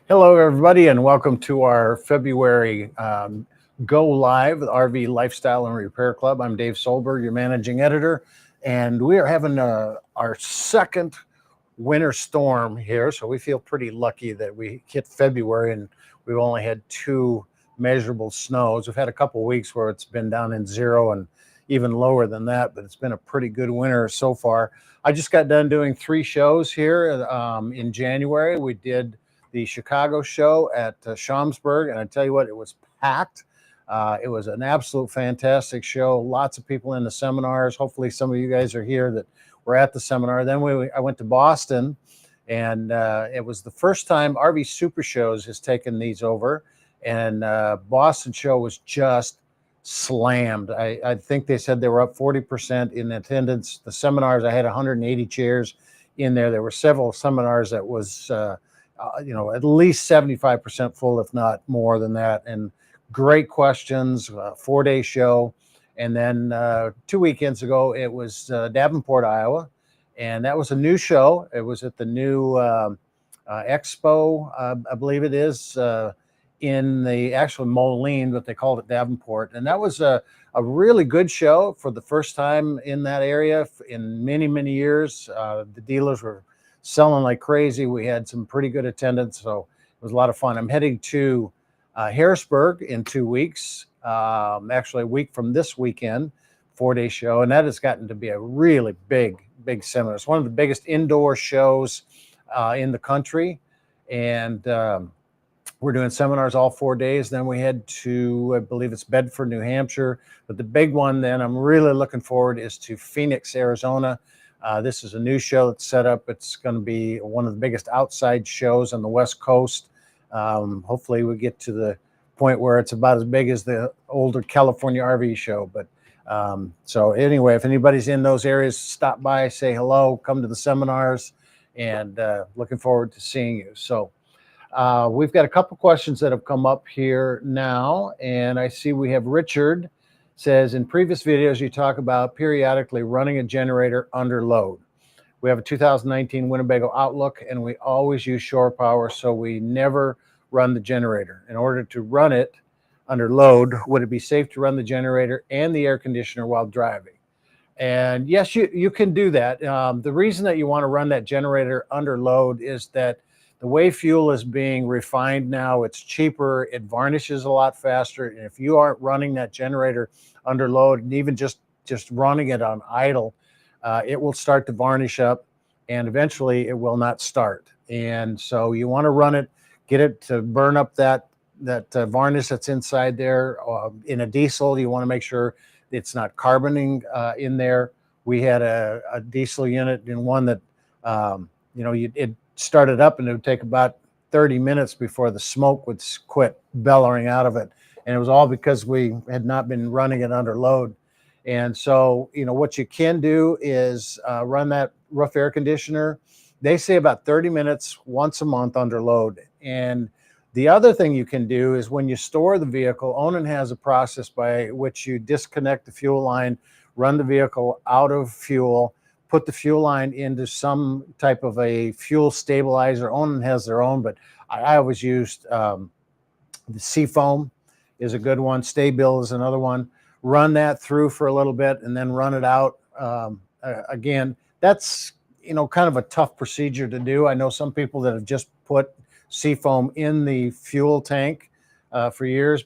Hello, everybody, and welcome to our February Go Live with RV Lifestyle and Repair Club. I'm Dave Solberg, your managing editor, and we are having our second winter storm here. So we feel pretty lucky that we hit February and we've only had two measurable snows. We've had a couple of weeks where it's been down in zero and even lower than that, but it's been a pretty good winter so far. I just got done doing three shows here in January. We did the Chicago show at Schaumsburg, and I tell you what, it was packed. It was an absolute fantastic show. Lots of people in the seminars. Hopefully, some of you guys are here that were at the seminar. Then I went to Boston, and it was the first time RV Super Shows has taken these over, and Boston show was just slammed. I think they said they were up 40% in attendance. The seminars, I had 180 chairs in there. There were several seminars that was at least 75% full, if not more than that. And great questions, 4-day show. And then 2 weekends ago, it was Davenport, Iowa. And that was a new show. It was at the new Expo, I believe it is, in the actual Moline, but they called it Davenport. And that was a really good show for the first time in that area in many, many years. The dealers were selling like crazy. We had some pretty good attendance, so it was a lot of fun. I'm heading to Harrisburg in 2 weeks, actually a week from this weekend, 4-day show, and that has gotten to be a really big seminar. It's one of the biggest indoor shows in the country, and we're doing seminars all 4 days. Then we head to, I believe it's Bedford, New Hampshire, but the big one then I'm really looking forward is to Phoenix, Arizona. This is a new show that's set up. It's going to be one of the biggest outside shows on the West Coast. Hopefully we get to the point where it's about as big as the older California RV show. But so anyway, if anybody's in those areas, stop by, say hello, come to the seminars, and looking forward to seeing you. So we've got a couple questions that have come up here now, and I see we have Richard. Says, in previous videos, you talk about periodically running a generator under load. We have a 2019 Winnebago Outlook, and we always use shore power, so we never run the generator. In order to run it under load, would it be safe to run the generator and the air conditioner while driving? And yes, you can do that. The reason that you want to run that generator under load is that the way fuel is being refined now, it's cheaper, it varnishes a lot faster. And if you aren't running that generator under load, and even just running it on idle, it will start to varnish up, and eventually it will not start. And so you want to run it, get it to burn up that varnish that's inside there. In a diesel, you want to make sure it's not carboning in there. We had a diesel unit in one that, it started up and it would take about 30 minutes before the smoke would quit bellowing out of it. And it was all because we had not been running it under load. And so, what you can do is run that roof air conditioner. They say about 30 minutes once a month under load. And the other thing you can do is when you store the vehicle, Onan has a process by which you disconnect the fuel line, run the vehicle out of fuel, put the fuel line into some type of a fuel stabilizer. Onan has their own, but I always used the Seafoam is a good one. Stay-Bil is another one. Run that through for a little bit and then run it out. Again, that's kind of a tough procedure to do. I know some people that have just put Seafoam in the fuel tank for years,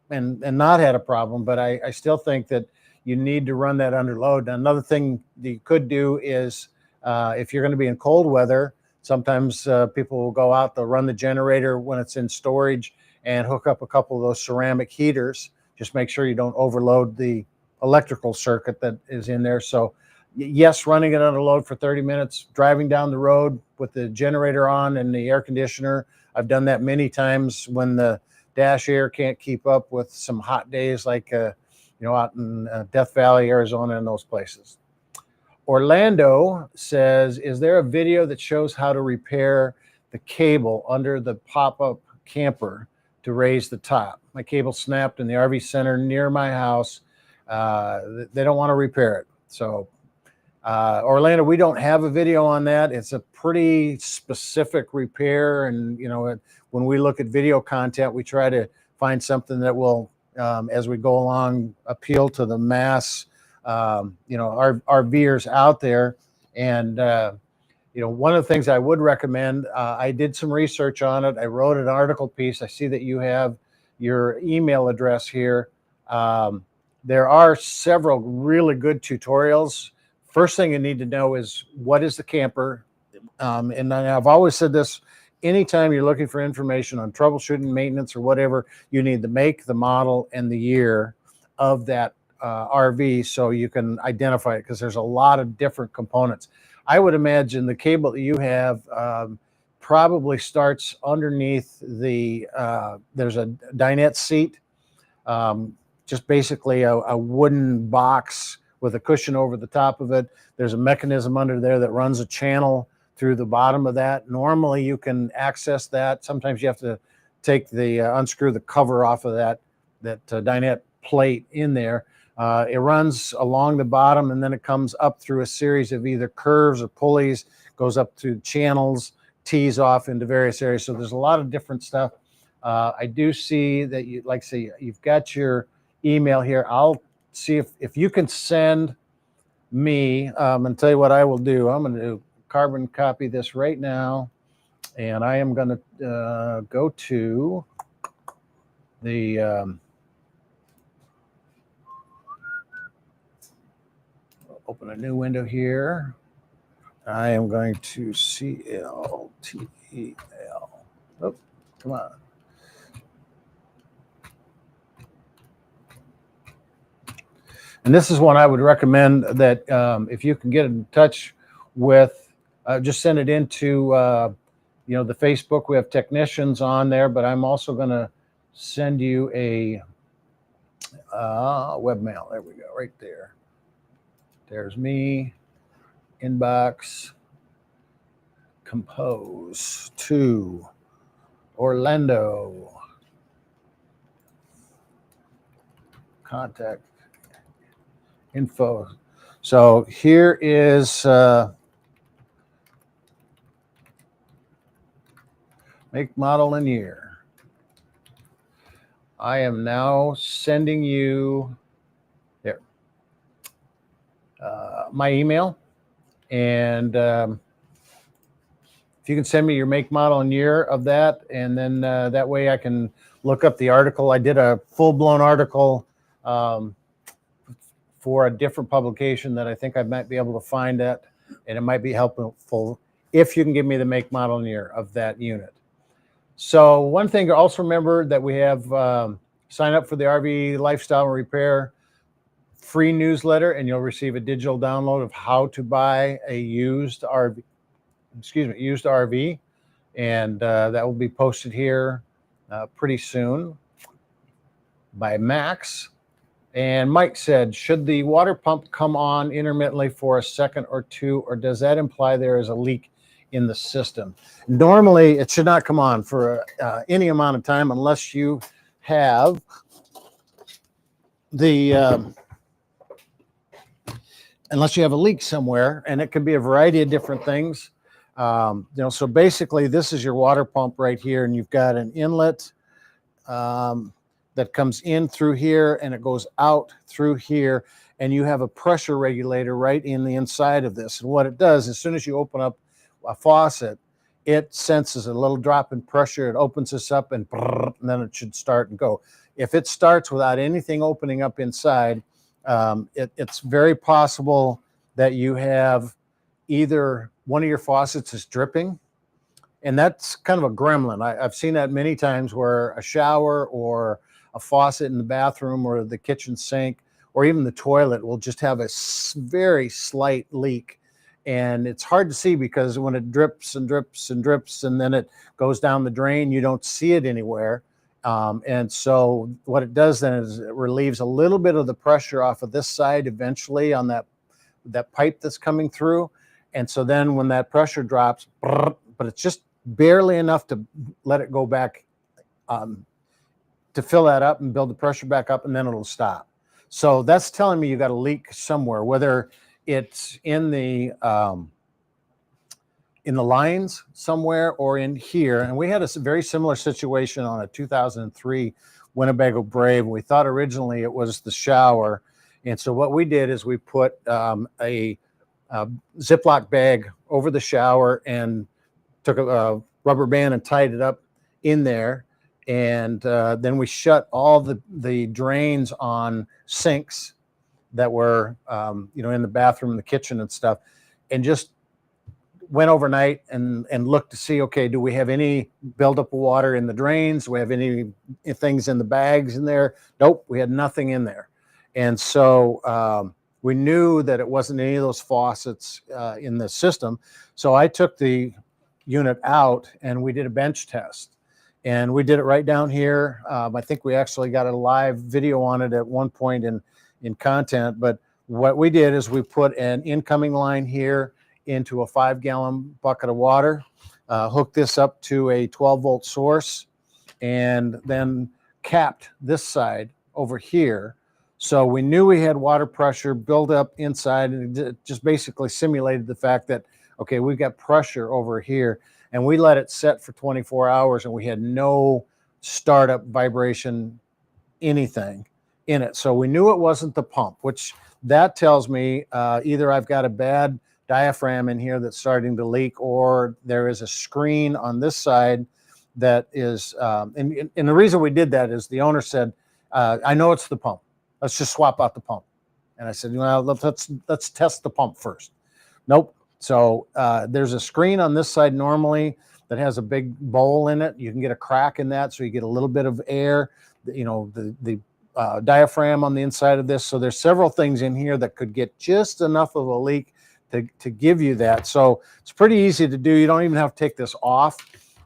and not had a problem. But I still think that you need to run that under load. Now, another thing that you could do is if you're going to be in cold weather, sometimes people will go out, they'll run the generator when it's in storage and hook up a couple of those ceramic heaters. Just make sure you don't overload the electrical circuit that is in there. So yes, running it under load for 30 minutes, driving down the road with the generator on and the air conditioner. I've done that many times when the dash air can't keep up with some hot days like out in Death Valley, Arizona, and those places. Orlando says, is there a video that shows how to repair the cable under the pop-up camper to raise the top? My cable snapped in the RV center near my house. They don't want to repair it. So Orlando, we don't have a video on that. It's a pretty specific repair. And, when we look at video content, we try to find something that will, as we go along, appeal to the mass, RVers out there. And, one of the things I would recommend, I did some research on it. I wrote an article piece. I see that you have your email address here. There are several really good tutorials. First thing you need to know is, what is the camper? And I've always said this, anytime you're looking for information on troubleshooting, maintenance, or whatever, you need the make, the model, and the year of that RV so you can identify it, because there's a lot of different components. I would imagine the cable that you have probably starts underneath the, there's a dinette seat, just basically a wooden box with a cushion over the top of it. There's a mechanism under there that runs a channel through the bottom of that. Normally you can access that. Sometimes you have to take the, unscrew the cover off of that dinette plate in there. It runs along the bottom, and then it comes up through a series of either curves or pulleys, goes up through channels, tees off into various areas. So there's a lot of different stuff. I do see that you, like say, you've got your email here. I'll see if you can send me, and tell you what I will do. I'm going to carbon copy this right now, and I am going to go to the open a new window here. I am going to CLTEL. Oh, come on. And this is one I would recommend that if you can get in touch with, just send it into, the Facebook. We have technicians on there, but I'm also going to send you a webmail. There we go, right there. There's me, inbox, compose to Orlando, contact info. So here is make, model, and year. I am now sending you there my email, and if you can send me your make, model, and year of that, and then that way I can look up the article. I did a full-blown article for a different publication that I think I might be able to find it, and it might be helpful if you can give me the make, model, and year of that unit. So one thing to also remember, that we have sign up for the RV Lifestyle and Repair free newsletter, and you'll receive a digital download of how to buy a used RV, and that will be posted here pretty soon by Max. And Mike said, should the water pump come on intermittently for a second or two, or does that imply there is a leak in the system? Normally, it should not come on for any amount of time unless you have the unless you have a leak somewhere, and it could be a variety of different things. So basically, this is your water pump right here, and you've got an inlet that comes in through here, and it goes out through here, and you have a pressure regulator right in the inside of this. And what it does, as soon as you open up a faucet, it senses a little drop in pressure. It opens this up, and then it should start and go. If it starts without anything opening up inside, it's very possible that you have either one of your faucets is dripping, and that's kind of a gremlin. I've seen that many times, where a shower or a faucet in the bathroom or the kitchen sink or even the toilet will just have a very slight leak. And it's hard to see, because when it drips and drips and drips and then it goes down the drain, you don't see it anywhere. And so what it does then is it relieves a little bit of the pressure off of this side eventually on that pipe that's coming through. And so then when that pressure drops, but it's just barely enough to let it go back, to fill that up and build the pressure back up, and then it'll stop. So that's telling me you got a leak somewhere, whether it's in the lines somewhere or in here. And we had a very similar situation on a 2003 Winnebago Brave. We thought originally it was the shower. And so what we did is we put a Ziploc bag over the shower and took a rubber band and tied it up in there. And then we shut all the drains on sinks that were, in the bathroom, the kitchen and stuff, and just went overnight and looked to see, okay, do we have any buildup of water in the drains? Do we have any things in the bags in there? Nope, we had nothing in there. And so we knew that it wasn't any of those faucets in the system. So I took the unit out and we did a bench test. And we did it right down here. I think we actually got a live video on it at one point in content. But what we did is we put an incoming line here into a 5-gallon bucket of water, hooked this up to a 12-volt source, and then capped this side over here. So we knew we had water pressure build up inside, and it just basically simulated the fact that, okay, we've got pressure over here. And we let it set for 24 hours, and we had no startup vibration, anything in it. So we knew it wasn't the pump, which that tells me either I've got a bad diaphragm in here that's starting to leak, or there is a screen on this side that is, and the reason we did that is the owner said, I know it's the pump. Let's just swap out the pump. And I said, well, let's test the pump first. Nope. So there's a screen on this side normally that has a big bowl in it. You can get a crack in that, so you get a little bit of air, the diaphragm on the inside of this. So there's several things in here that could get just enough of a leak to give you that. So it's pretty easy to do. You don't even have to take this off.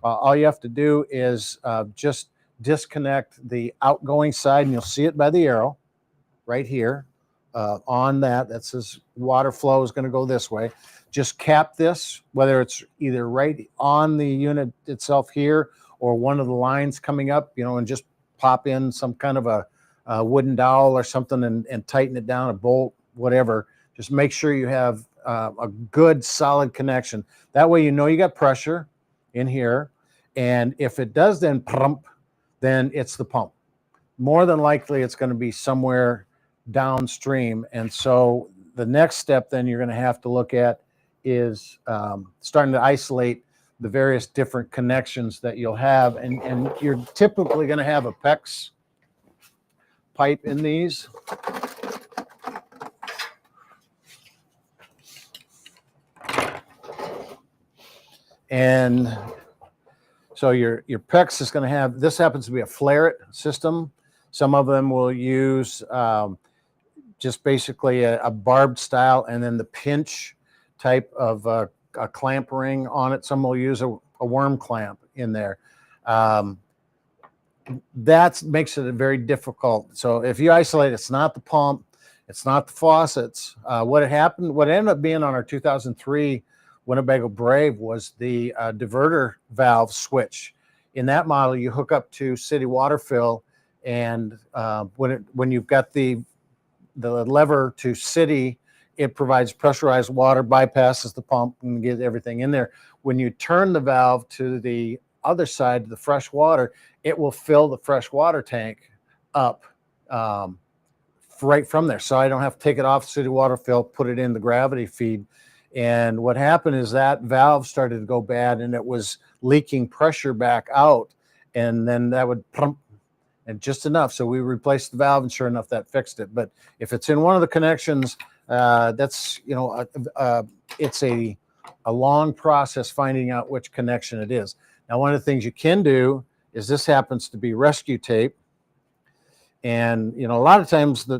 All you have to do is just disconnect the outgoing side, and you'll see it by the arrow right here on that. That says water flow is going to go this way. Just cap this, whether it's either right on the unit itself here or one of the lines coming up, and just pop in some kind of a wooden dowel or something and tighten it down, a bolt, whatever. Just make sure you have a good solid connection. That way you got pressure in here. And if it does then pump, then it's the pump. More than likely it's going to be somewhere downstream. And so the next step then you're going to have to look at is starting to isolate the various different connections that you'll have. And you're typically going to have a PEX pipe in these. And so your PEX is going to have, this happens to be a flare-it system. Some of them will use just basically a barbed style and then the pinch type of a clamp ring on it. Some will use a worm clamp in there. That makes it very difficult. So if you isolate, it's not the pump, it's not the faucets. What ended up being on our 2003 Winnebago Brave was the diverter valve switch. In that model, you hook up to city water fill, and when you've got the lever to city, it provides pressurized water, bypasses the pump, and gets everything in there. When you turn the valve to the other side, the fresh water, it will fill the fresh water tank up right from there. So I don't have to take it off city water fill, put it in the gravity feed. And what happened is that valve started to go bad, and it was leaking pressure back out, and then that would pump and just enough. So we replaced the valve, and sure enough, that fixed it. But if it's in one of the connections, that's, it's a long process finding out which connection it is. Now, one of the things you can do is this happens to be rescue tape. And, a lot of times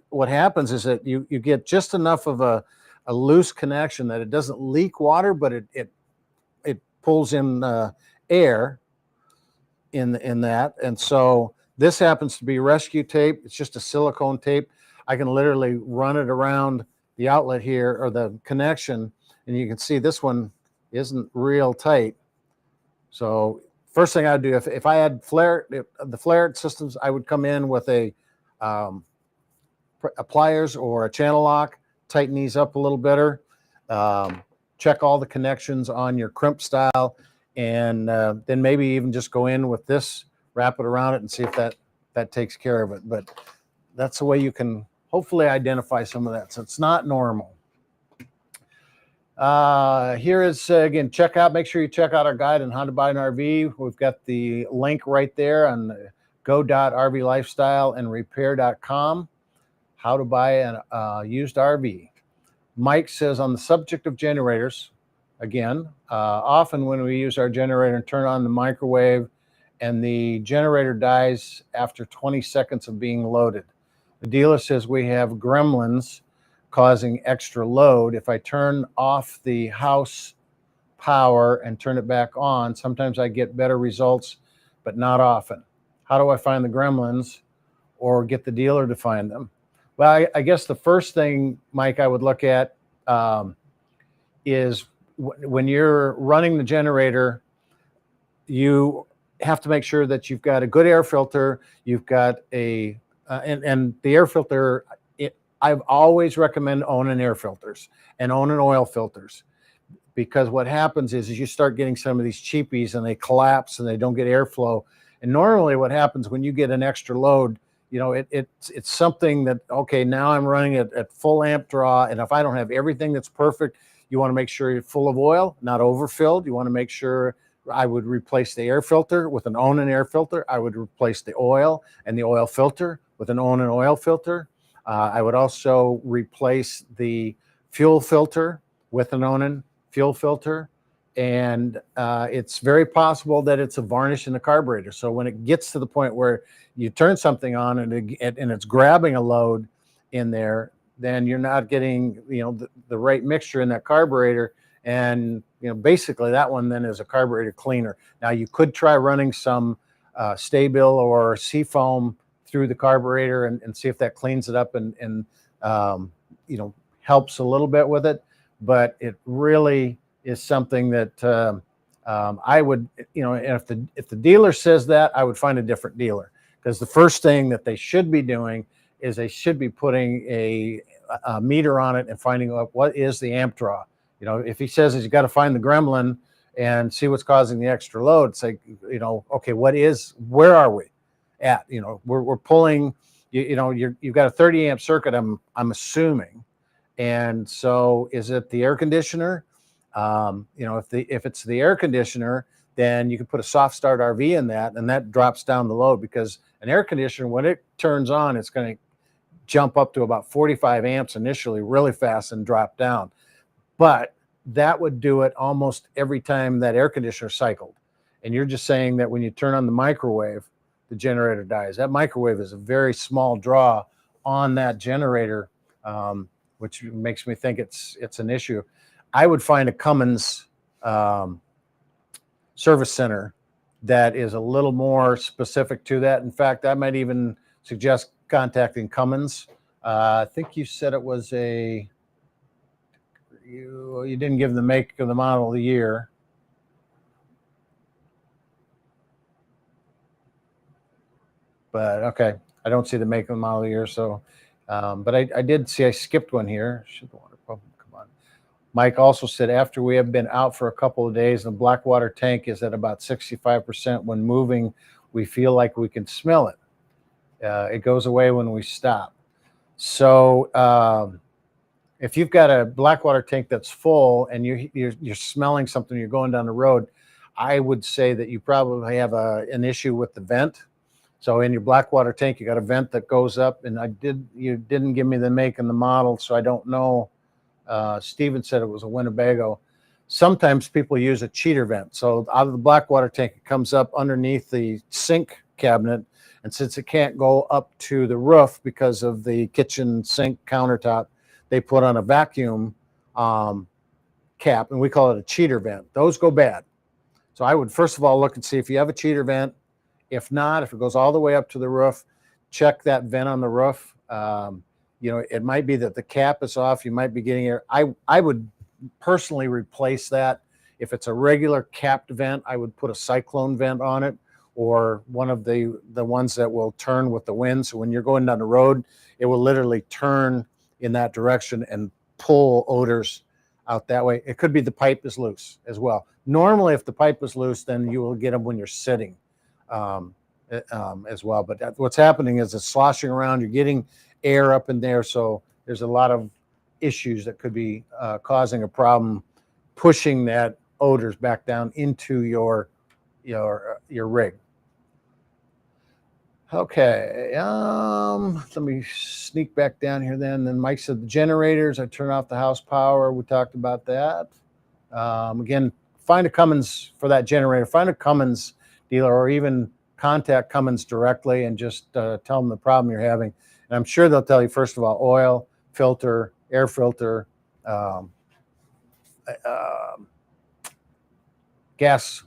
what happens is that you get just enough of a loose connection that it doesn't leak water, but it pulls in air in that. And so this happens to be rescue tape. It's just a silicone tape. I can literally run it around the outlet here, or the connection, and you can see this one isn't real tight. So first thing I'd do, if I had the flare systems, I would come in with a pliers or a channel lock, tighten these up a little better. Check all the connections on your crimp style, and then maybe even just go in with this, wrap it around it, and see if that takes care of it. But that's the way you can hopefully identify some of that. So it's not normal. Here is, again, make sure you check out our guide on how to buy an RV. We've got the link right there on go.rvlifestyleandrepair.com, how to buy a used RV. Mike says, on the subject of generators, again, often when we use our generator and turn on the microwave and the generator dies after 20 seconds of being loaded. The dealer says we have gremlins causing extra load. If I turn off the house power and turn it back on, sometimes I get better results, but not often. How do I find the gremlins or get the dealer to find them? Well, I guess the first thing, Mike, I would look at is when you're running the generator, you have to make sure that you've got a good air filter. You've got and the air filter, I've always recommend owning air filters and owning oil filters, because what happens is you start getting some of these cheapies and they collapse and they don't get airflow. And normally what happens when you get an extra load, it's something that, okay, now I'm running it at full amp draw. And if I don't have everything that's perfect, you want to make sure you're full of oil, not overfilled. You want to make sure. I would replace the air filter with an Onan air filter. I would replace the oil and the oil filter with an Onan oil filter. I would also replace the fuel filter with an Onan fuel filter. And it's very possible that it's a varnish in the carburetor. So when it gets to the point where you turn something on and it's grabbing a load in there, then you're not getting the right mixture in that carburetor. And basically that one then is a carburetor cleaner. Now you could try running some Sta-Bil or Seafoam through the carburetor and see if that cleans it up and helps a little bit with it. But it really is something that I would, if the dealer says that, I would find a different dealer, because the first thing that they should be doing is they should be putting a meter on it and finding out what is the amp draw. If he says you got to find the gremlin and see what's causing the extra load, say, okay, where are we at? We're pulling, you've got a 30 amp circuit, I'm assuming. And so is it the air conditioner? If it's the air conditioner, then you can put a soft start RV in that, and that drops down the load, because an air conditioner, when it turns on, it's going to jump up to about 45 amps initially really fast and drop down. But that would do it almost every time that air conditioner cycled. And you're just saying that when you turn on the microwave, the generator dies. That microwave is a very small draw on that generator, which makes me think it's an issue. I would find a Cummins service center that is a little more specific to that. In fact, I might even suggest contacting Cummins. I think you said it was you didn't give the make of the model of the year. But okay, I don't see the make of the model of the year. So, but I did see, I skipped one here. Should the water pump come on? Mike also said, after we have been out for a couple of days, the black water tank is at about 65%. When moving, we feel like we can smell it. It goes away when we stop. So if you've got a black water tank that's full and you're smelling something, you're going down the road, I would say that you probably have an issue with the vent. So in your black water tank, you got a vent that goes up, and you didn't give me the make and the model, so I don't know. Steven said it was a Winnebago. Sometimes people use a cheater vent. So out of the black water tank, it comes up underneath the sink cabinet. And since it can't go up to the roof because of the kitchen sink countertop, they put on a vacuum cap, and we call it a cheater vent. Those go bad. So I would first of all look and see if you have a cheater vent. If not, if it goes all the way up to the roof, check that vent on the roof. It might be that the cap is off. You might be getting air. I would personally replace that. If it's a regular capped vent, I would put a cyclone vent on it, or one of the ones that will turn with the wind. So when you're going down the road, it will literally turn in that direction and pull odors out that way. It could be the pipe is loose as well. Normally, if the pipe is loose, then you will get them when you're sitting as well. But what's happening is it's sloshing around. You're getting air up in there, so there's a lot of issues that could be causing a problem, pushing that odors back down into your rig. Okay, let me sneak back down here then. Then Mike said the generators, I turn off the house power. We talked about that. Again, find a Cummins for that generator. Find a Cummins dealer, or even contact Cummins directly and just tell them the problem you're having. And I'm sure they'll tell you, first of all, oil, filter, air filter, gas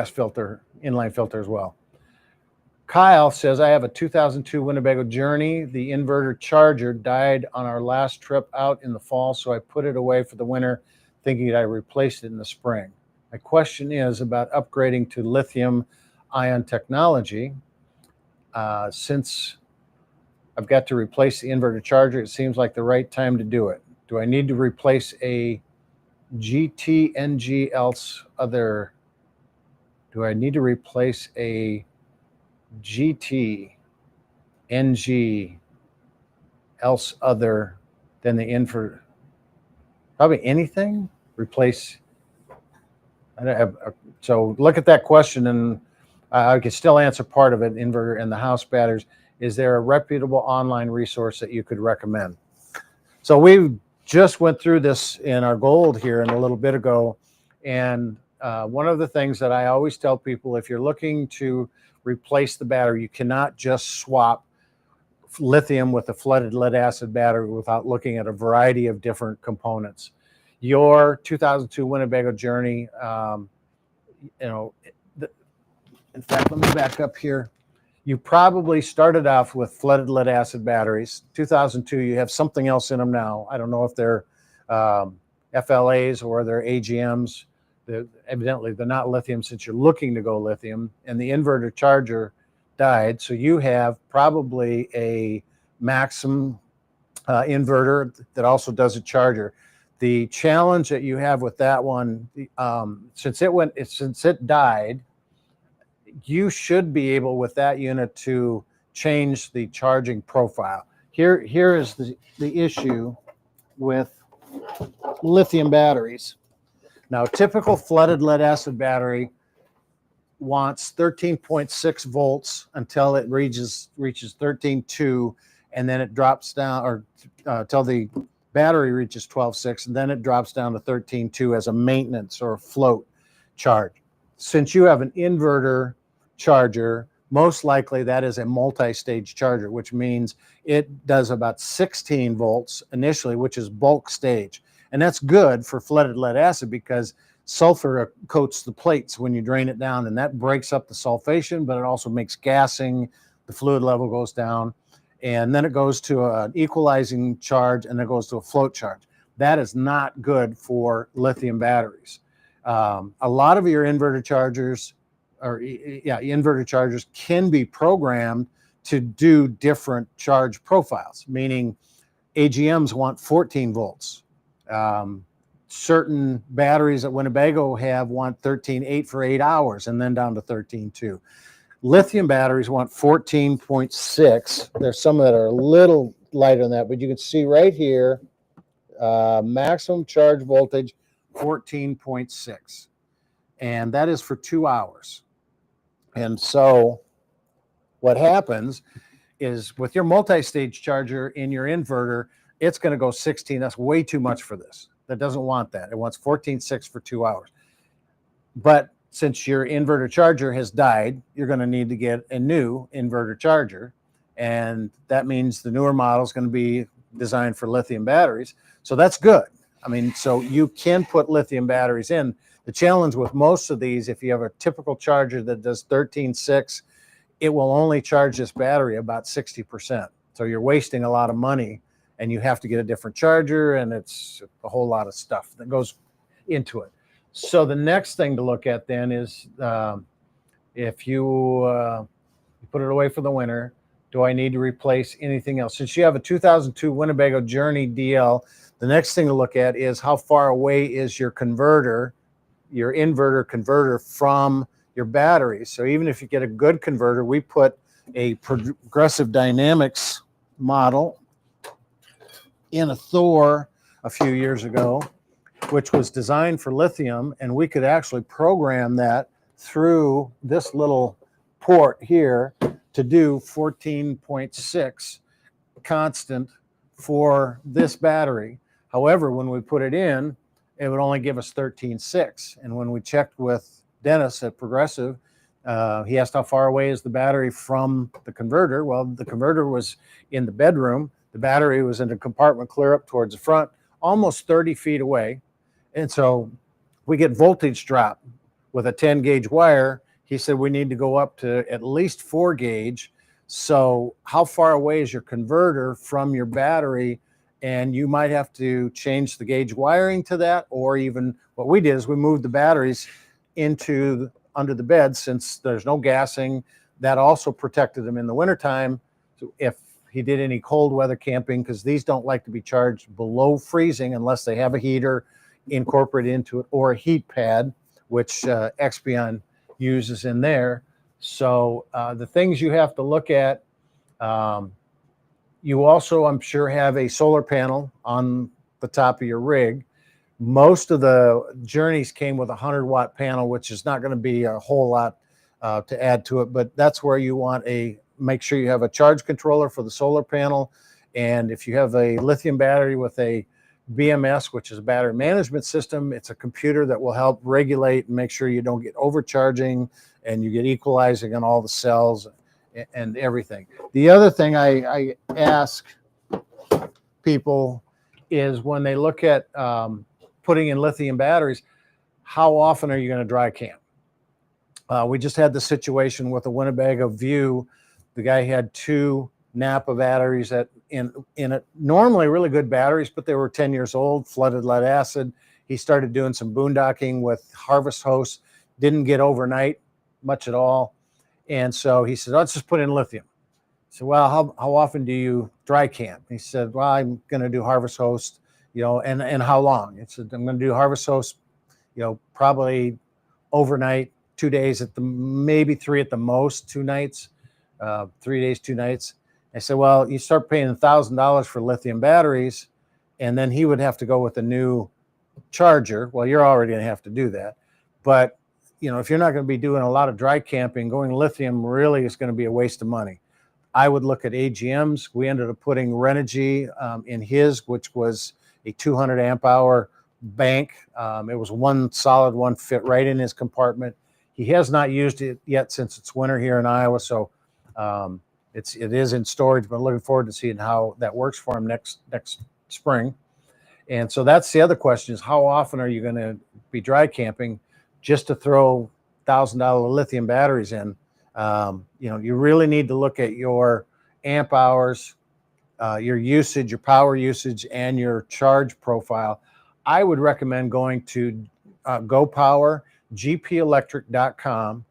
filter, inline filter as well. Kyle says, I have a 2002 Winnebago Journey. The inverter charger died on our last trip out in the fall, so I put it away for the winter, thinking I replaced it in the spring. My question is about upgrading to lithium-ion technology. Since I've got to replace the inverter charger, it seems like the right time to do it. Do I need to replace a GT-NG else other? Do I need to replace a GT-NG else other than the inverter? Probably anything. Replace. So look at that question, and I can still answer part of it. Inverter and the house batteries. Is there a reputable online resource that you could recommend? So we just went through this in our gold here a little bit ago, and one of the things that I always tell people, if you're looking to replace the battery, you cannot just swap lithium with a flooded lead acid battery without looking at a variety of different components. Your 2002 Winnebago Journey, in fact, let me back up here. You probably started off with flooded lead acid batteries. 2002, you have something else in them now. I don't know if they're FLAs or they're AGMs. Evidently, they're not lithium since you're looking to go lithium, and the inverter charger died. So you have probably a Maxim inverter that also does a charger. The challenge that you have with that one, since it died, you should be able with that unit to change the charging profile. Here is the issue with lithium batteries. Now, a typical flooded lead acid battery wants 13.6 volts until it reaches 13.2, and then it drops down, or until the battery reaches 12.6, and then it drops down to 13.2 as a maintenance or a float charge. Since you have an inverter charger, most likely that is a multi-stage charger, which means it does about 16 volts initially, which is bulk stage. And that's good for flooded lead acid because sulfur coats the plates when you drain it down, and that breaks up the sulfation, but it also makes gassing. The fluid level goes down, and then it goes to an equalizing charge, and then it goes to a float charge. That is not good for lithium batteries. A lot of your inverter chargers can be programmed to do different charge profiles, meaning AGMs want 14 volts. Certain batteries that Winnebago have want 13.8 for 8 hours and then down to 13.2. Lithium batteries want 14.6. There's some that are a little lighter than that, but you can see right here, maximum charge voltage, 14.6. And that is for 2 hours. And so what happens is with your multi-stage charger in your inverter, it's going to go 16. That's way too much for this. That doesn't want that. It wants 14.6 for 2 hours. But since your inverter charger has died, you're going to need to get a new inverter charger. And that means the newer model is going to be designed for lithium batteries. So that's good. I mean, so you can put lithium batteries in. The challenge with most of these, if you have a typical charger that does 13.6, it will only charge this battery about 60%. So you're wasting a lot of money, and you have to get a different charger, and it's a whole lot of stuff that goes into it. So the next thing to look at then is if you put it away for the winter, do I need to replace anything else? Since you have a 2002 Winnebago Journey DL, The next thing to look at is how far away is your converter, your inverter converter, from your batteries. So even if you get a good converter, we put a Progressive Dynamics model in a Thor a few years ago, which was designed for lithium, and we could actually program that through this little port here to do 14.6 constant for this battery. However, when we put it in, it would only give us 13.6. And when we checked with Dennis at Progressive, he asked how far away is the battery from the converter. Well, the converter was in the bedroom. The battery was in a compartment clear up towards the front, almost 30 feet away. And so we get voltage drop with a 10 gauge wire. He said we need to go up to at least 4 gauge. So how far away is your converter from your battery? And you might have to change the gauge wiring to that, or even what we did is we moved the batteries into under the bed, since there's no gassing. That also protected them in the wintertime. So if he did any cold weather camping, because these don't like to be charged below freezing unless they have a heater incorporated into it or a heat pad, which Expion uses in there. So the things you have to look at, you also, I'm sure, have a solar panel on the top of your rig. Most of the Journeys came with a 100-watt panel, which is not going to be a whole lot to add to it, but that's where you want make sure you have a charge controller for the solar panel. And if you have a lithium battery with a BMS, which is a battery management system, it's a computer that will help regulate and make sure you don't get overcharging and you get equalizing on all the cells and everything. The other thing I ask people is when they look at putting in lithium batteries, how often are you going to dry camp? We just had the situation with the Winnebago View. The guy had 2 Napa batteries in it, normally really good batteries, but they were 10 years old, flooded lead acid. He started doing some boondocking with harvest hosts, didn't get overnight much at all. And so he said, let's just put in lithium. I said, well, how often do you dry camp? He said, well, I'm going to do harvest host, and how long? He said, I'm going to do harvest host, probably overnight, 2 days maybe 3 at the most, 2 nights, 3 days, 2 nights. I said, well, you start paying $1,000 for lithium batteries, and then he would have to go with a new charger. Well, you're already going to have to do that. But, if you're not going to be doing a lot of dry camping, going lithium really is going to be a waste of money. I would look at AGMs. We ended up putting Renogy in his, which was a 200 amp hour bank. It was one solid one, fit right in his compartment. He has not used it yet since it's winter here in Iowa. So it is in storage, but looking forward to seeing how that works for him next spring. And so that's the other question, is how often are you going to be dry camping just to throw $1,000 lithium batteries in? You really need to look at your amp hours, your usage, your power usage, and your charge profile. I would recommend going to Go Power. gpelectric.com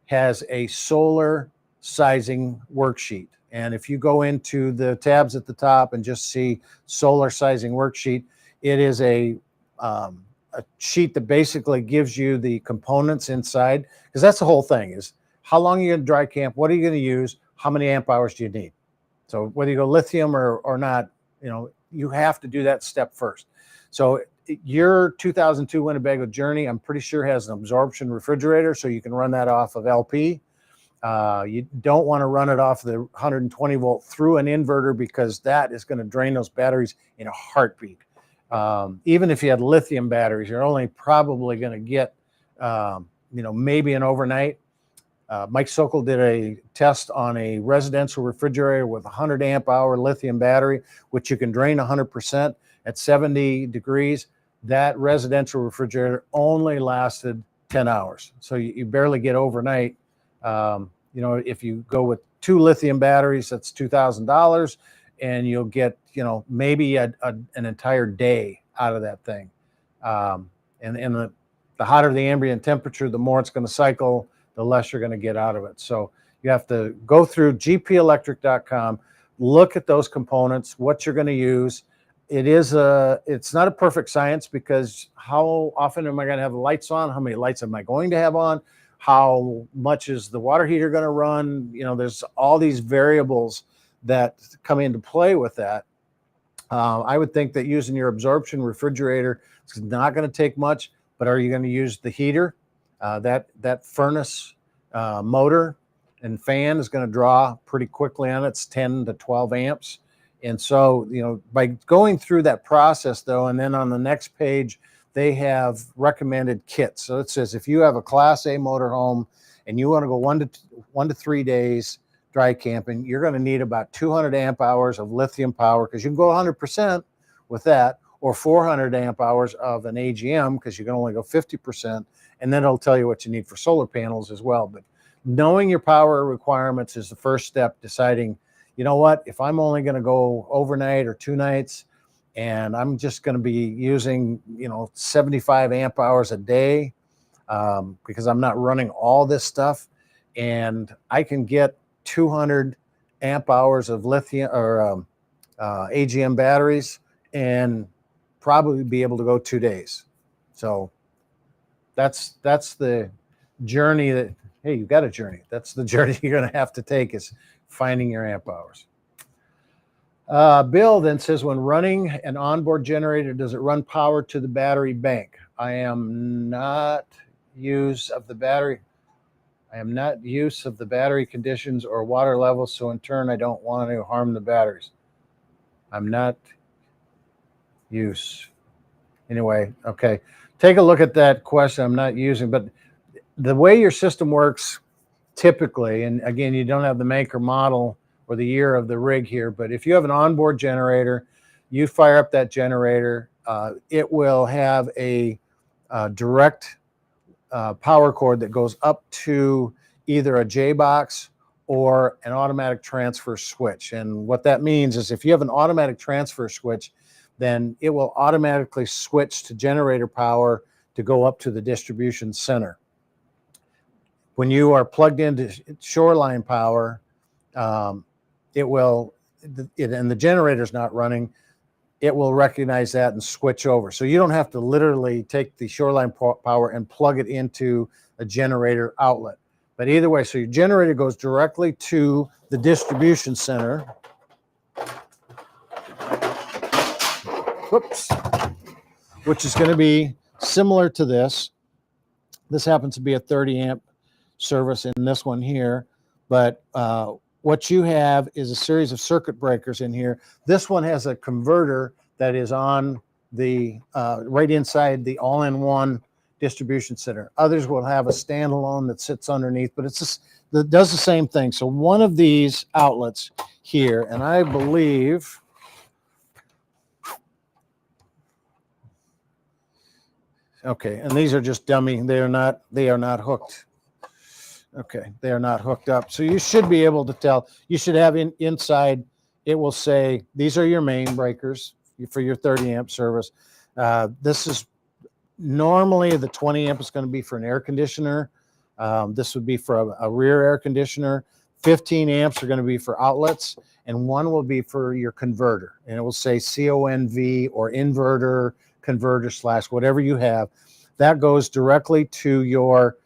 has a solar sizing worksheet. And if you go into the tabs at the top and just see solar sizing worksheet, it is a sheet that basically gives you the components inside, because that's the whole thing, is how long are you going to dry camp? What are you going to use? How many amp hours do you need? So whether you go lithium or not, you have to do that step first. So your 2002 Winnebago Journey, I'm pretty sure, has an absorption refrigerator, so you can run that off of LP. You don't want to run it off the 120 volt through an inverter, because that is going to drain those batteries in a heartbeat. Even if you had lithium batteries, you're only probably going to get, maybe an overnight. Mike Sokol did a test on a residential refrigerator with a 100 amp hour lithium battery, which you can drain 100% at 70 degrees. That residential refrigerator only lasted 10 hours. So you barely get overnight. If you go with 2 lithium batteries, that's $2,000, and you'll get, maybe an entire day out of that thing. And the hotter the ambient temperature, the more it's going to cycle, the less you're going to get out of it. So you have to go through gpelectric.com, look at those components, what you're going to use, it's not a perfect science, because how often am I going to have the lights on? How many lights am I going to have on? How much is the water heater going to run? There's all these variables that come into play with that. I would think that using your absorption refrigerator is not going to take much, but are you going to use the heater? That furnace motor and fan is going to draw pretty quickly on it. It's 10 to 12 amps. And so, by going through that process, though, and then on the next page, they have recommended kits. So it says if you have a Class A motorhome and you want to go 1 to 3 days dry camping, you're going to need about 200 amp hours of lithium power, because you can go 100% with that, or 400 amp hours of an AGM, because you can only go 50%. And then it'll tell you what you need for solar panels as well. But knowing your power requirements is the first step, deciding, you know what, if I'm only going to go overnight or 2 nights, and I'm just going to be using, 75 amp hours a day, because I'm not running all this stuff, and I can get 200 amp hours of lithium or AGM batteries and probably be able to go 2 days. So that's the journey that, hey, you've got a journey. That's the journey you're going to have to take, is finding your amp hours. Bill then says, when running an onboard generator, does it run power to the battery bank? I am not use of the battery conditions or water levels, so in turn I don't want to harm the batteries. I'm not use. Anyway, okay. Take a look at that question. I'm not using, but the way your system works typically, and again, you don't have the make or model or the year of the rig here, but if you have an onboard generator, you fire up that generator, it will have a direct power cord that goes up to either a J box or an automatic transfer switch. And what that means is, if you have an automatic transfer switch, then it will automatically switch to generator power to go up to the distribution center. When you are plugged into shoreline power, and the generator's not running, it will recognize that and switch over. So you don't have to literally take the shoreline power and plug it into a generator outlet. But either way, so your generator goes directly to the distribution center. Whoops. Which is going to be similar to this. This happens to be a 30 amp service in this one here. But what you have is a series of circuit breakers in here. This one has a converter that is on the right inside the all-in-one distribution center. Others will have a standalone that sits underneath, but it's just that does the same thing. So one of these outlets here, and I believe okay, and these are just dummy. They are not hooked. Okay, they are not hooked up. So you should be able to tell. You should have inside, it will say, these are your main breakers for your 30 amp service. This is normally the 20 amp is going to be for an air conditioner. This would be for a rear air conditioner. 15 amps are going to be for outlets, and 1 will be for your converter. And it will say CONV or inverter, converter / whatever you have. That goes directly to your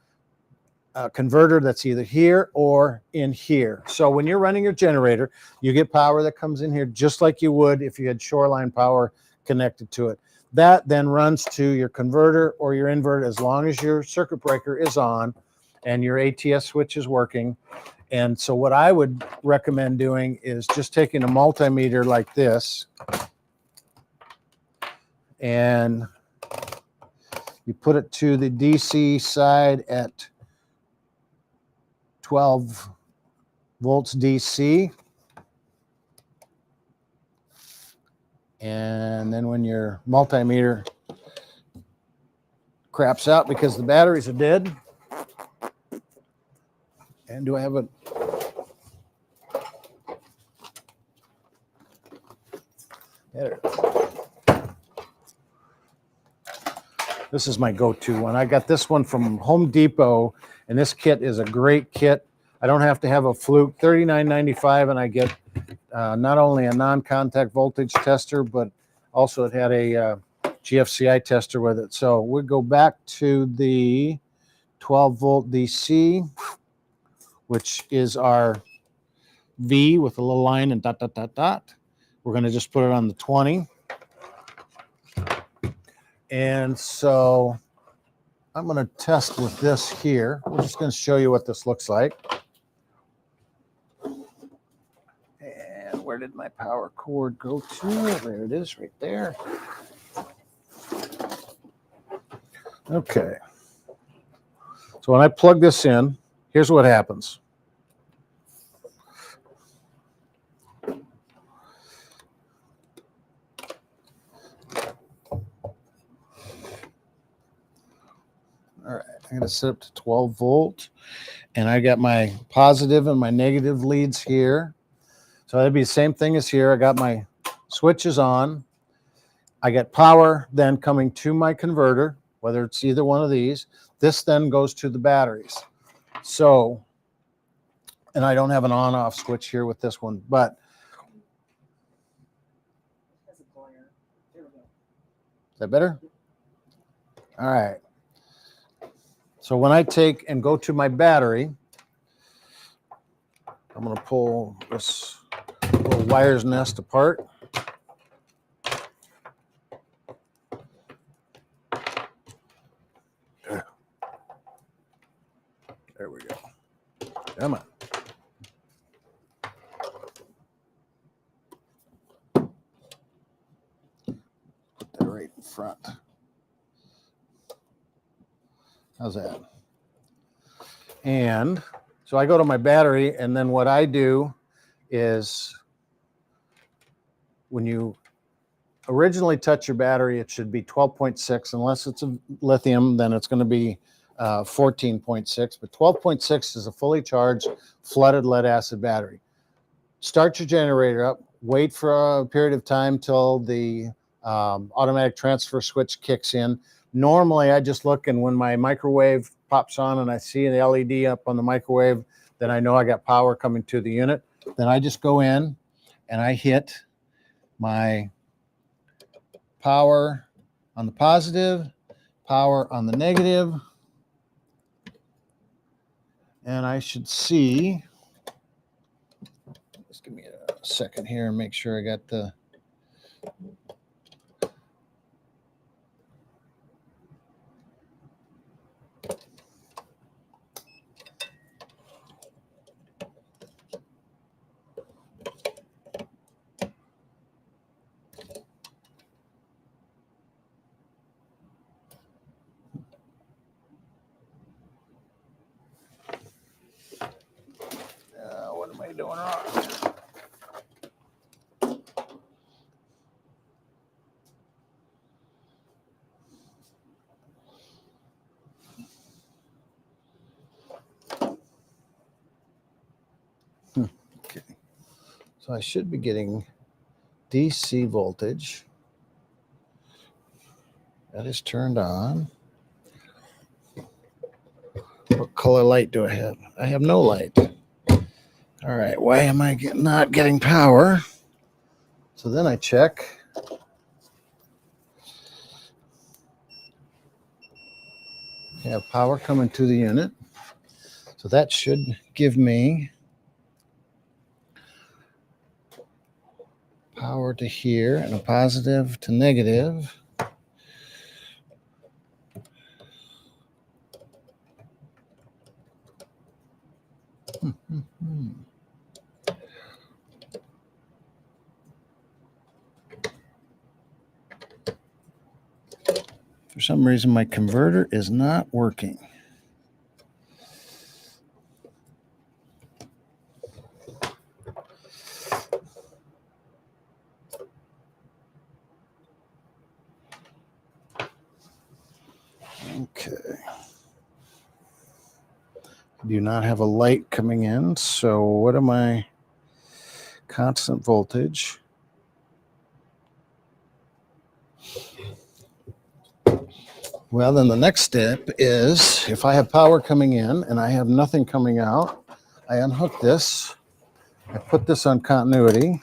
converter that's either here or in here. So when you're running your generator, you get power that comes in here just like you would if you had shoreline power connected to it. That then runs to your converter or your inverter as long as your circuit breaker is on and your ATS switch is working. And so what I would recommend doing is just taking a multimeter like this, and you put it to the DC side at 12 volts DC. And then when your multimeter craps out because the batteries are dead, and do I have a there? This is my go-to one. I got this one from Home Depot, and this kit is a great kit. I don't have to have a fluke. $39.95, and I get not only a non-contact voltage tester, but Also, it had a GFCI tester with it. So we'll go back to the 12 volt DC, which is our V with a little line and dot, dot, dot, dot. We're going to just put it on the 20. And so I'm going to test with this here. We're just going to show you what this looks like. And where did my power cord go to? There it is right there. Okay. So when I plug this in, here's what happens. All right, I'm going to set up to 12 volt, and I got my positive and my negative leads here. So that'd be the same thing as here. I got my switches on. I get power then coming to my converter, whether it's either one of these. This then goes to the batteries. So, and I don't have an on-off switch here with this one, but is that better? All right. So when I take and go to my battery, I'm going to pull this little wires nest apart. There we go. Come on. Put that right in front. How's that? And so I go to my battery, and then what I do is when you originally touch your battery, it should be 12.6. Unless it's a lithium, then it's going to be 14.6. But 12.6 is a fully charged flooded lead acid battery. Start your generator up, wait for a period of time till the automatic transfer switch kicks in. Normally, I just look, and when my microwave pops on and I see the LED up on the microwave, then I know I got power coming to the unit. Then I just go in and I hit my power on the positive, power on the negative, and I should see, just give me a second here and make sure I got the what am I doing wrong? Okay, so I should be getting DC voltage. That is turned on. What color light do I have? I have no light. All right, why am I not getting power? So then I check. I have power coming to the unit. So that should give me power to here and a positive to negative. For some reason, my converter is not working. Okay. Do not have a light coming in, so what am I? Constant voltage. Well, then the next step is if I have power coming in and I have nothing coming out, I unhook this, I put this on continuity,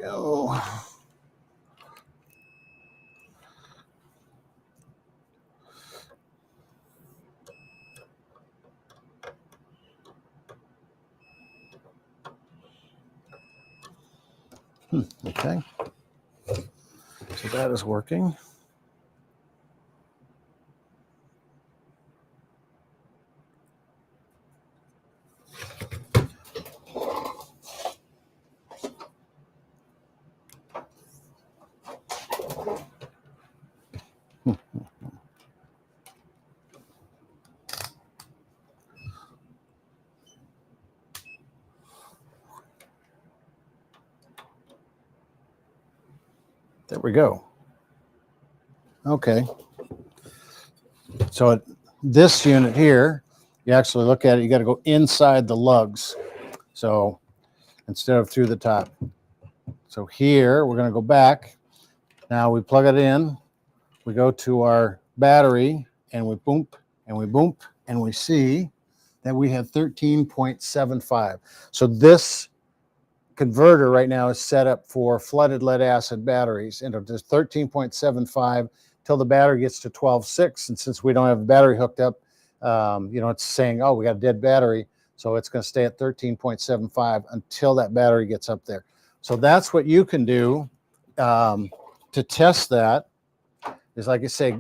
go. Okay. So that is working. There we go. Okay. So this unit here, you actually look at it, you got to go inside the lugs. So instead of through the top. So here, we're going to go back. Now we plug it in. We go to our battery and we boom and we boom and we see that we have 13.75. So this converter right now is set up for flooded lead acid batteries, and it's 13.75 till the battery gets to 12.6. And since we don't have a battery hooked up, it's saying, oh, we got a dead battery. So it's going to stay at 13.75 until that battery gets up there. So that's what you can do to test that. Is like I say,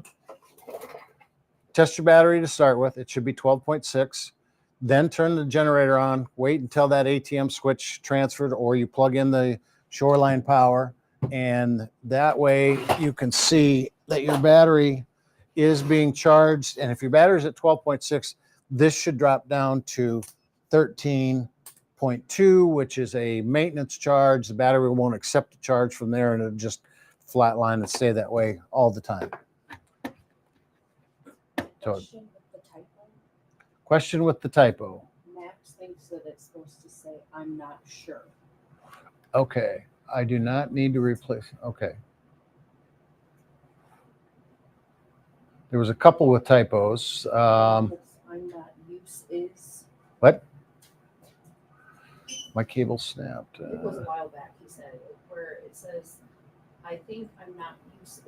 test your battery to start with. It should be 12.6. Then turn the generator on, wait until that ATM switch transferred, or you plug in the shoreline power, and that way you can see that your battery is being charged. And if your battery is at 12.6, this should drop down to 13.2, which is a maintenance charge. The battery won't accept the charge from there, and it'll just flatline and stay that way all the time. So, question with the typo. Max thinks that it's supposed to say, I'm not sure. Okay. I do not need to replace. Okay. There was a couple with typos. I'm not use is. What? My cable snapped. It was a while back, he said, where it says, I think I'm not use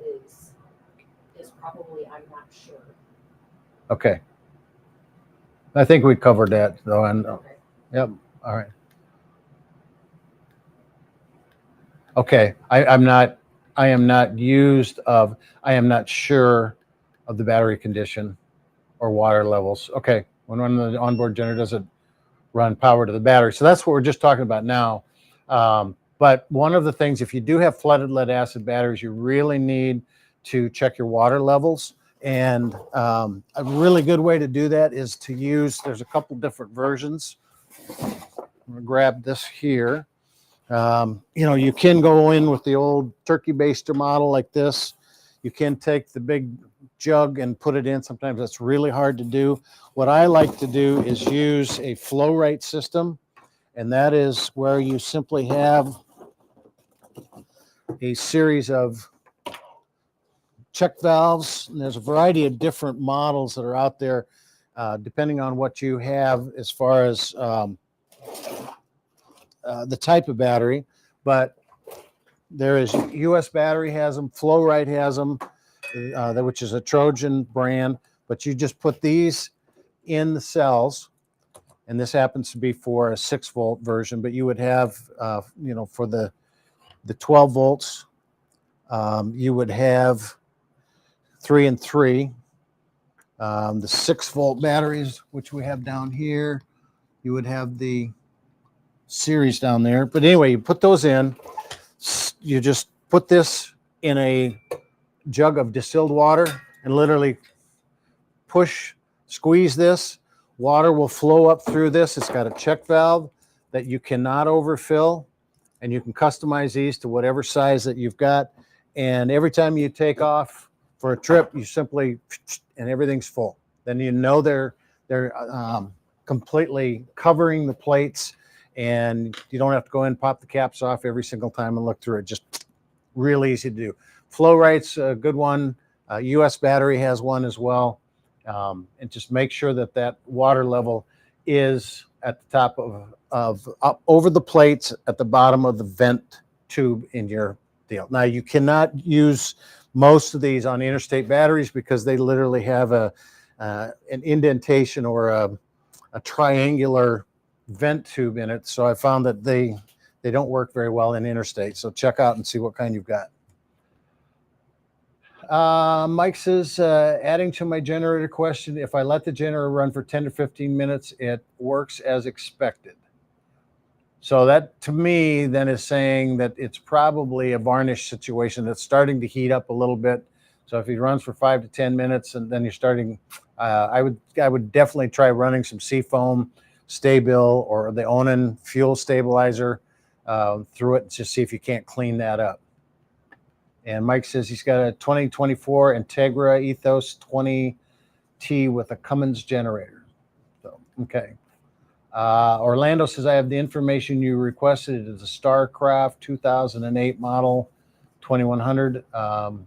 is probably I'm not sure. Okay. I think we covered that though. And Okay. Yep. All right. Okay. I am not sure of the battery condition or water levels. Okay. When the onboard generator doesn't run power to the battery. So that's what we're just talking about now. But one of the things, if you do have flooded lead acid batteries, you really need to check your water levels. And a really good way to do that is to use, there's a couple different versions. I'm gonna grab this here. You can go in with the old turkey baster model like this. You can take the big jug and put it in. Sometimes that's really hard to do. What I like to do is use a flow rate system, and that is where you simply have a series of check valves. And there's a variety of different models that are out there, depending on what you have as far as the type of battery. But there is US Battery has them, Flow Rite has them, which is a Trojan brand. But you just put these in the cells, and this happens to be for a 6-volt version. But you would have, for the 12 volts, you would have 3 and 3. The 6-volt batteries, which we have down here, you would have the series down there. But anyway, you put those in. You just put this in a jug of distilled water and literally squeeze this. Water will flow up through this. It's got a check valve that you cannot overfill, and you can customize these to whatever size that you've got. And every time you take off for a trip, you simply, and everything's full. Then you know they're completely covering the plates, and you don't have to go in and pop the caps off every single time and look through it. Just really easy to do. Flow Rite's a good one. US Battery has one as well. And just make sure that water level is at the top of up over the plates at the bottom of the vent tube in your deal. Now you cannot use most of these on interstate batteries because they literally have an indentation or a triangular vent tube in it. So I found that they don't work very well in interstate. So check out and see what kind you've got. Mike says, adding to my generator question, if I let the generator run for 10 to 15 minutes, it works as expected. So that to me then is saying that it's probably a varnish situation that's starting to heat up a little bit. So if he runs for 5 to 10 minutes and then you're starting, I would definitely try running some Seafoam, Stabil, or the Onan fuel stabilizer through it and just see if you can't clean that up. And Mike says he's got a 2024 Integra Ethos 20T with a Cummins generator. So, okay. Orlando says, I have the information you requested. It is a StarCraft 2008 model 2100. And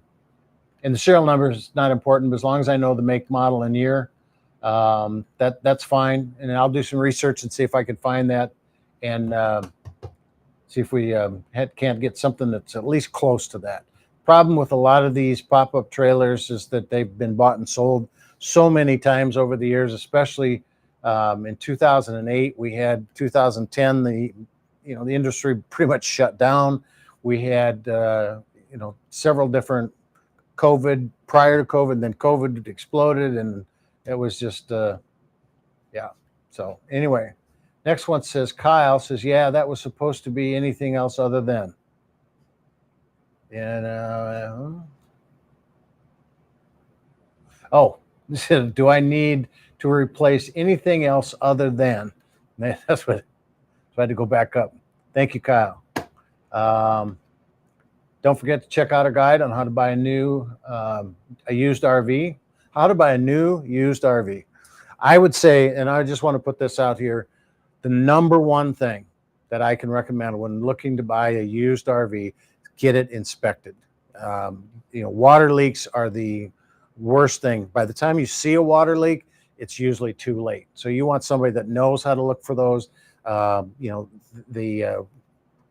the serial number is not important, but as long as I know the make, model, and year, that's fine. And I'll do some research and see if I can find that and see if we can't get something that's at least close to that. Problem with a lot of these pop-up trailers is that they've been bought and sold so many times over the years, especially in 2008. We had 2010, the industry pretty much shut down. We had several different COVID prior to COVID, then COVID exploded, and it was just yeah. So anyway, next one says, Kyle says, yeah, that was supposed to be anything else other than. And do I need to replace anything else other than? That's what. So I had to go back up. Thank you, Kyle. Don't forget to check out our guide on how to buy a used RV. How to buy a new used RV. I would say, and I just want to put this out here, the number one thing that I can recommend when looking to buy a used RV, get it inspected. Water leaks are the worst thing. By the time you see a water leak, it's usually too late. So you want somebody that knows how to look for those. The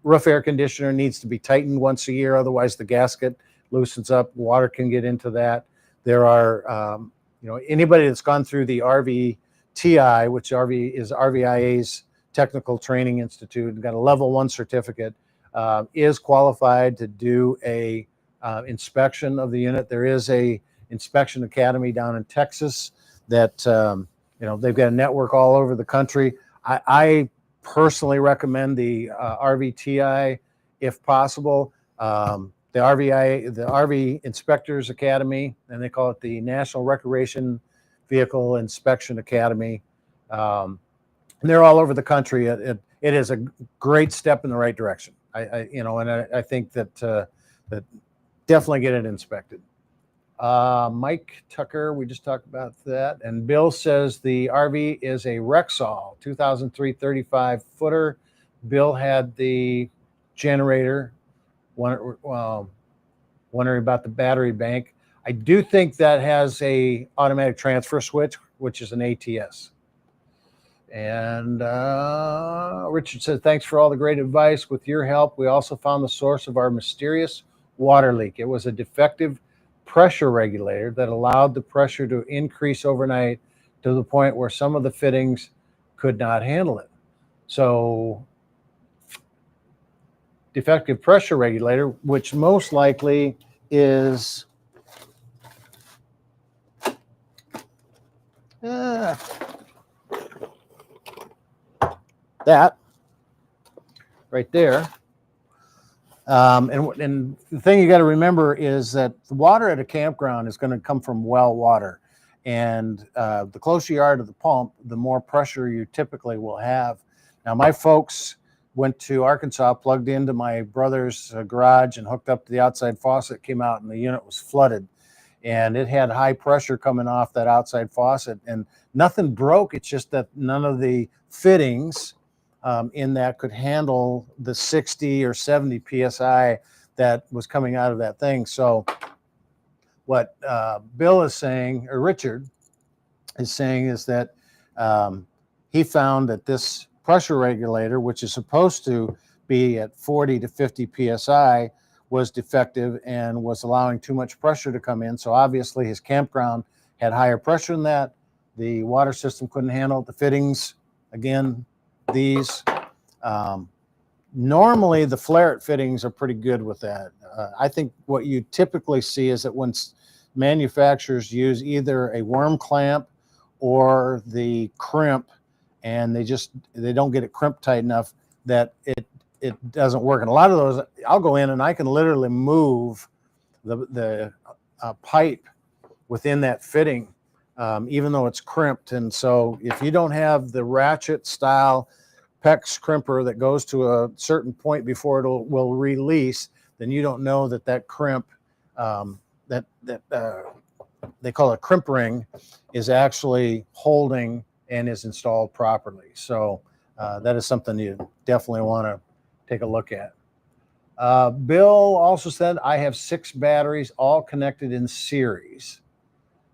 roof air conditioner needs to be tightened once a year. Otherwise, the gasket loosens up. Water can get into that. There are, anybody that's gone through the RVTI, which is RVIA's Technical Training Institute, got a level 1 certificate, is qualified to do a inspection of the unit. There is a inspection academy down in Texas that they've got a network all over the country. I personally recommend the RVTI if possible. The RV Inspectors Academy, and they call it the National Recreation Vehicle Inspection Academy. And they're all over the country. It is a great step in the right direction. I think that definitely get it inspected. Mike Tucker, we just talked about that. And Bill says the RV is a Rexall 2003 35 footer. Bill had the generator, wondering about the battery bank. I do think that has a automatic transfer switch, which is an ATS. And Richard says, thanks for all the great advice. With your help, we also found the source of our mysterious water leak. It was a defective pressure regulator that allowed the pressure to increase overnight to the point where some of the fittings could not handle it. So defective pressure regulator, which most likely is that right there. And the thing you got to remember is that the water at a campground is going to come from well water. And the closer you are to the pump, the more pressure you typically will have. Now, my folks went to Arkansas, plugged into my brother's garage and hooked up to the outside faucet, came out, and the unit was flooded. And it had high pressure coming off that outside faucet. And nothing broke. It's just that none of the fittings in that could handle the 60 or 70 PSI that was coming out of that thing. So what Bill is saying, or Richard is saying, is that he found that this pressure regulator, which is supposed to be at 40 to 50 psi was defective and was allowing too much pressure to come in. So obviously his campground had higher pressure than that. The water system couldn't handle it. The fittings, again, these. Normally the Flaret fittings are pretty good with that. I think what you typically see is that when manufacturers use either a worm clamp or the crimp, and they don't get it crimp tight enough, that it doesn't work. And a lot of those, I'll go in and I can literally move the pipe within that fitting, even though it's crimped. And so if you don't have the ratchet style PEX crimper that goes to a certain point before it will release, then you don't know that crimp, that they call it crimp ring, is actually holding and is installed properly. So that is something you definitely want to take a look at. Bill also said, I have 6 batteries all connected in series.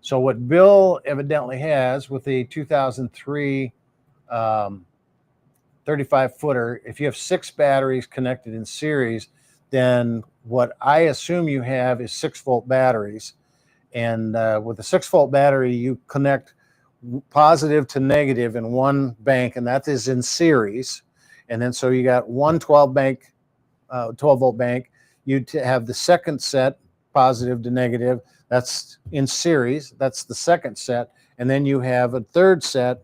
So what Bill evidently has with the 2003 35 footer, if you have 6 batteries connected in series, then what I assume you have is 6-volt batteries. And with a 6-volt battery, you connect positive to negative in one bank, and that is in series. And then so you got one 12-volt bank. You have the second set, positive to negative. That's in series. That's the second set. And then you have a third set,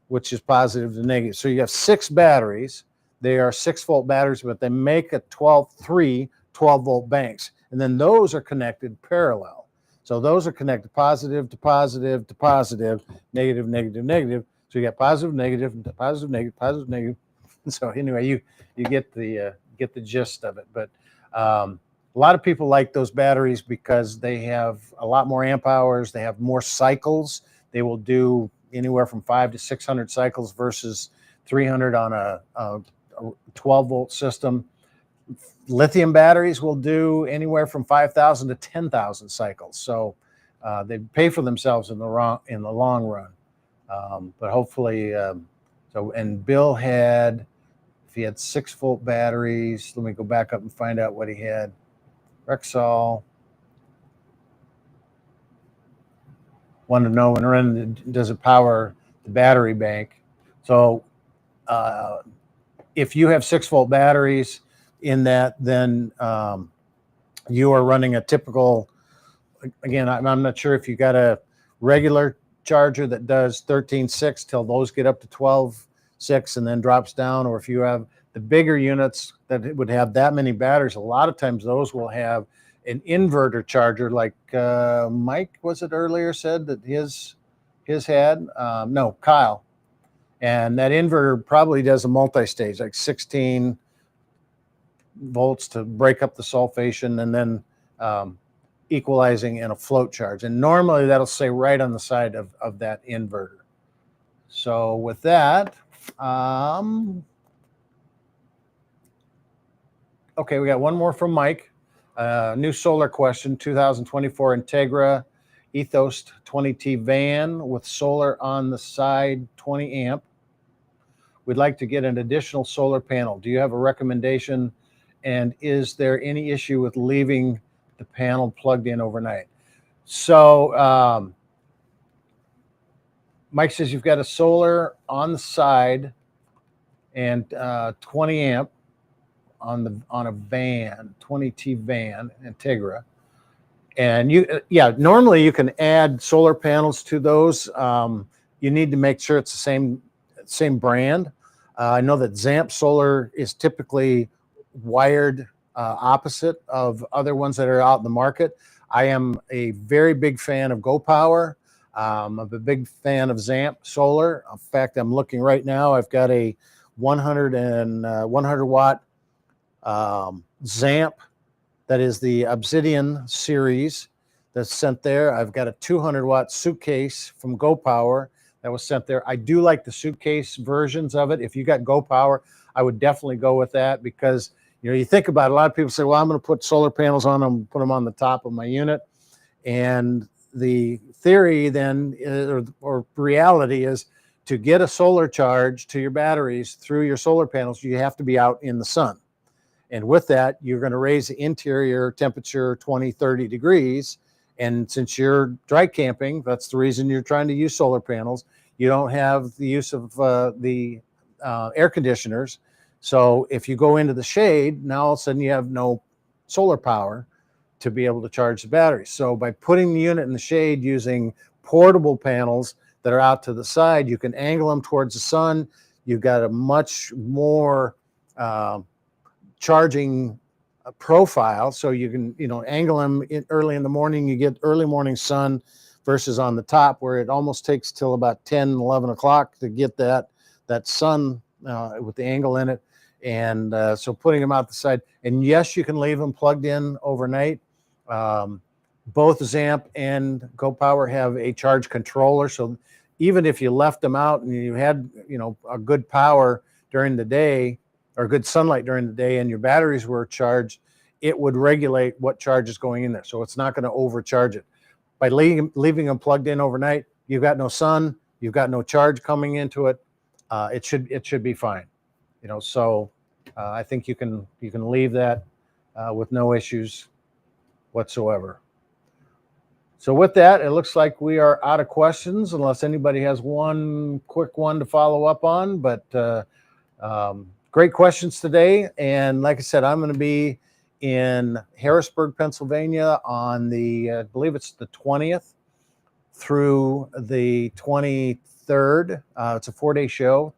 which is positive to negative. So you have 6 batteries. They are 6-volt batteries, but they make a 12-volt banks. And then those are connected parallel. So those are connected positive to positive to positive, negative, negative, negative. So you got positive, negative, positive, negative, positive, negative. So anyway, you get the gist of it. But a lot of people like those batteries because they have a lot more amp hours. They have more cycles. They will do anywhere from 500 to 600 cycles versus 300 on a 12-volt system. Lithium batteries will do anywhere from 5,000 to 10,000 cycles. So they pay for themselves in the long run. But hopefully, and Bill had, if he had 6-volt batteries, let me go back up and find out what he had. Rexall wanted to know when does it power the battery bank. So if you have 6-volt batteries in that, then you are running a typical, again, I'm not sure if you got a regular charger that does 13.6 till those get up to 12.6 and then drops down, or if you have the bigger units that would have that many batteries, a lot of times those will have an inverter charger, like Mike, was it earlier, said that his had? No, Kyle. And that inverter probably does a multi-stage, like 16 volts to break up the sulfation, and then equalizing in a float charge. And normally that'll stay right on the side of that inverter. So with that, okay, we got one more from Mike. New solar question, 2024 Integra Ethos 20T van with solar on the side, 20 amp. We'd like to get an additional solar panel. Do you have a recommendation? And is there any issue with leaving the panel plugged in overnight? So Mike says you've got a solar on the side and 20 amp on a van, 20T van, Integra. And normally you can add solar panels to those. You need to make sure it's the same brand. I know that Zamp Solar is typically wired opposite of other ones that are out in the market. I am a very big fan of Go Power. I'm a big fan of Zamp Solar. In fact, I'm looking right now. I've got a 100 watt Zamp that is the Obsidian series that's sent there. I've got a 200 watt suitcase from Go Power that was sent there. I do like the suitcase versions of it. If you got Go Power, I would definitely go with that, because you think about it, a lot of people say, well, I'm going to put solar panels on them, put them on the top of my unit. And the theory then, or reality is, to get a solar charge to your batteries through your solar panels, you have to be out in the sun. And with that, you're going to raise the interior temperature 20, 30 degrees. And since you're dry camping, that's the reason you're trying to use solar panels. You don't have the use of the air conditioners. So if you go into the shade, now all of a sudden you have no solar power to be able to charge the batteries. So by putting the unit in the shade using portable panels that are out to the side, you can angle them towards the sun. You've got a much more charging profile, so you can angle them early in the morning. You get early morning sun versus on the top where it almost takes till about 10, 11 o'clock to get that sun with the angle in it. And so putting them out the side, and yes, you can leave them plugged in overnight. Both Zamp and Go Power have a charge controller, so even if you left them out and you had a good power during the day or good sunlight during the day and your batteries were charged, it would regulate what charge is going in there, so it's not going to overcharge it. By leaving them plugged in overnight, you've got no sun, you've got no charge coming into it. It should be fine. So I think you can leave that with no issues whatsoever. So with that, it looks like we are out of questions unless anybody has one quick one to follow up on. But great questions today. And like I said, I'm going to be in Harrisburg, Pennsylvania on I believe it's the 20th through the 23rd. It's a 4-day show,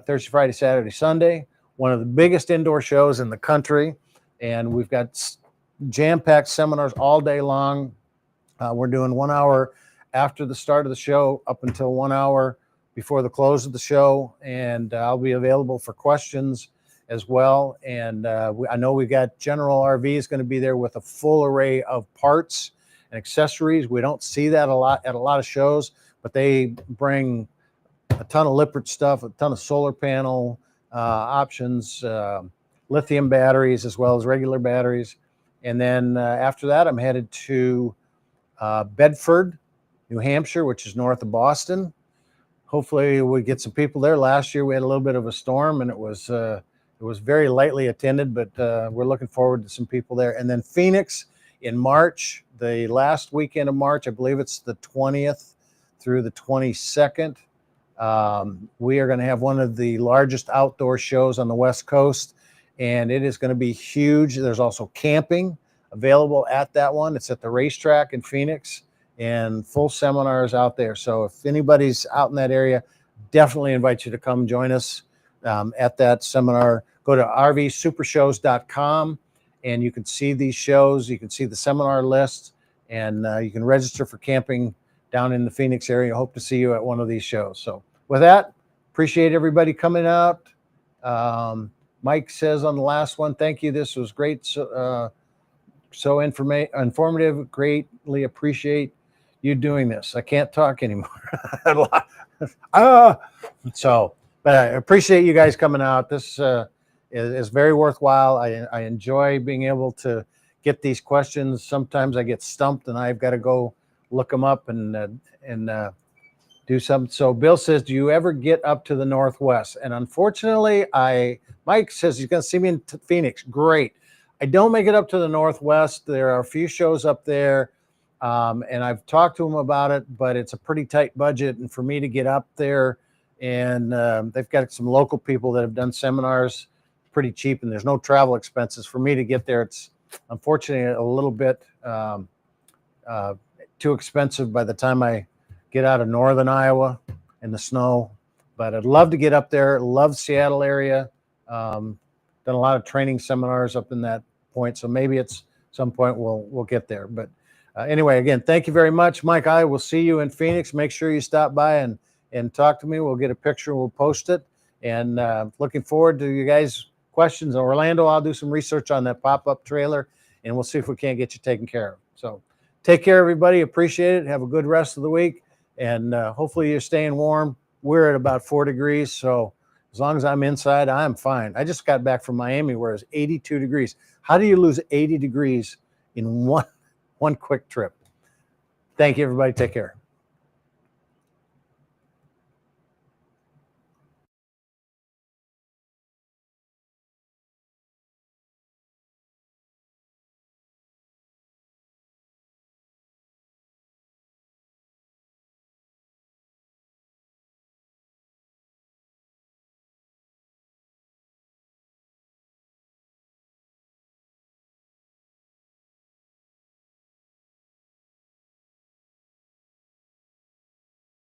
Thursday, Friday, Saturday, Sunday. One of the biggest indoor shows in the country. And we've got jam-packed seminars all day long. We're doing 1 hour after the start of the show up until 1 hour before the close of the show. And I'll be available for questions as well. And I know we got General RV is going to be there with a full array of parts and accessories. We don't see that a lot at a lot of shows, but they bring a ton of Lippert stuff, a ton of solar panel options, lithium batteries, as well as regular batteries. And then after that, I'm headed to Bedford, New Hampshire, which is north of Boston. Hopefully we get some people there. Last year we had a little bit of a storm and it was very lightly attended, but we're looking forward to some people there. And then Phoenix in March, the last weekend of March, I believe it's the 20th through the 22nd. We are going to have one of the largest outdoor shows on the West Coast, and it is going to be huge. There's also camping available at that one. It's at the racetrack in Phoenix, and full seminars out there. So if anybody's out in that area, definitely invite you to come join us at that seminar. Go to rvsupershows.com and you can see these shows. You can see the seminar list, and you can register for camping down in the Phoenix area. Hope to see you at one of these shows. So with that, appreciate everybody coming out. Mike says on the last one, thank you. This was great. So informative. Greatly appreciate you doing this. I can't talk anymore. But I appreciate you guys coming out. This is very worthwhile. I enjoy being able to get these questions. Sometimes I get stumped and I've got to go look them up and do something. So Bill says, do you ever get up to the Northwest? And unfortunately, Mike says he's going to see me in Phoenix. Great. I don't make it up to the Northwest. There are a few shows up there, and I've talked to them about it, but it's a pretty tight budget. And for me to get up there, and they've got some local people that have done seminars pretty cheap, and there's no travel expenses. For me to get there, it's unfortunately a little bit too expensive by the time I get out of northern Iowa in the snow. But I'd love to get up there. Love Seattle area. Done a lot of training seminars up in that point, so maybe at some point we'll get there. But anyway, again, thank you very much, Mike. I will see you in Phoenix. Make sure you stop by and talk to me. We'll get a picture. We'll post it. And looking forward to you guys' questions. In Orlando, I'll do some research on that pop-up trailer, and we'll see if we can't get you taken care of. So take care, everybody. Appreciate it. Have a good rest of the week, and hopefully you're staying warm. We're at about 4 degrees, so as long as I'm inside, I'm fine. I just got back from Miami where it's 82 degrees. How do you lose 80 degrees in one quick trip? Thank you, everybody. Take care.